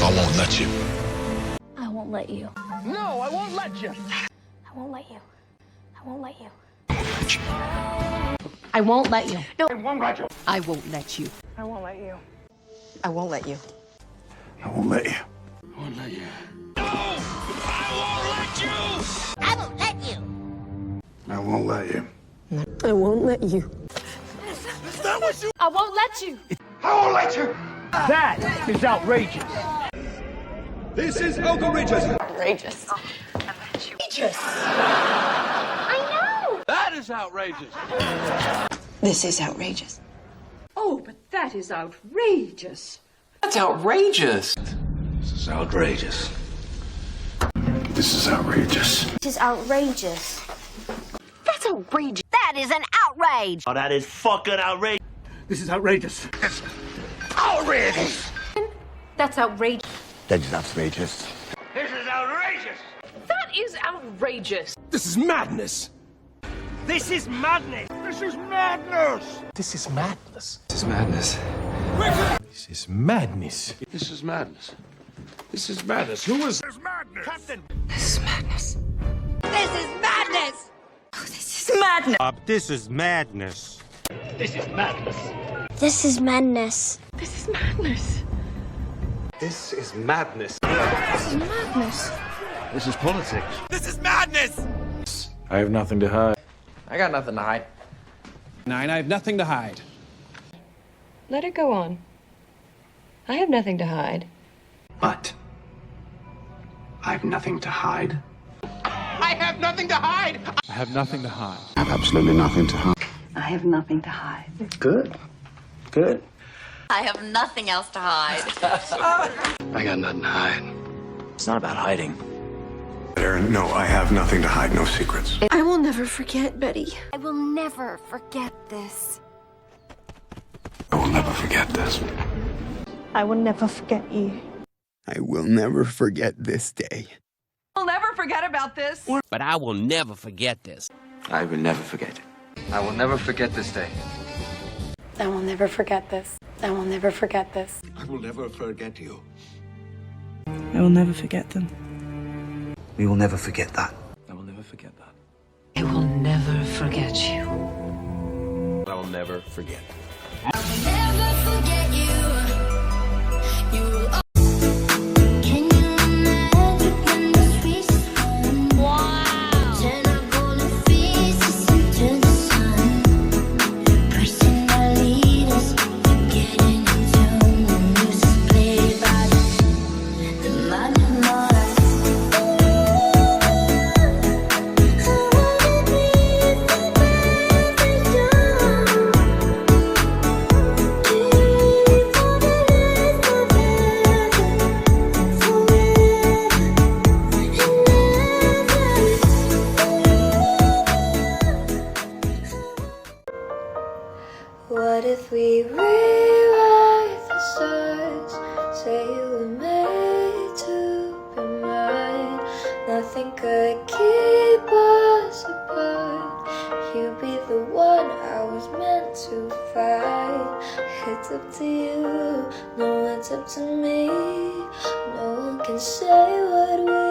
I won't let you. I won't let you. No, I won't let you. I won't let you. I won't let you. I won't let you. No, I won't let you. I won't let you. I won't let you. I won't let you. I won't let you. I won't let you. I won't let you. I won't let you. I won't let you. I won't let you. I won't let you. That is outrageous. This is outrageous. Outrageous. That is outrageous. This is outrageous. Oh, but that is outrageous. That's outrageous. This is outrageous. This is outrageous. This is outrageous. That's outrageous. That is an outrage. Oh, that is fucking outrageous. This is outrageous. Outrageous. That's outrageous. That is outrageous. This is outrageous. That is outrageous. This is madness. This is madness. This is madness. This is madness. This is madness. This is madness. This is madness. This is madness. Who is this madness? Captain. This is madness. This is madness. This is madness. This is madness. This is madness. This is madness. This is madness. This is madness. This is madness. This is politics. This is madness. I have nothing to hide. I got nothing to hide. 9, I have nothing to hide. Let it go on. I have nothing to hide. But I have nothing to hide. I have nothing to hide. I have nothing to hide. I have absolutely nothing to hide. I have nothing to hide. Good. Good. I have nothing else to hide. I got nothing to hide. It's not about hiding. Aaron, no, I have nothing to hide. No secrets. I will never forget, Betty. I will never forget this. I will never forget this. I will never forget you. I will never forget this day. I'll never forget about this. But I will never forget this. I will never forget it. I will never forget this day. I will never forget this. I will never forget this. I will never forget you. I will never forget them. We will never forget that. I will never forget that. I will never forget you. I will never forget. What if we rewrite the stars? Say you were made to be mine. Nothing could keep us apart. You'd be the one I was meant to find. It's up to you, no, it's up to me. No one can say what we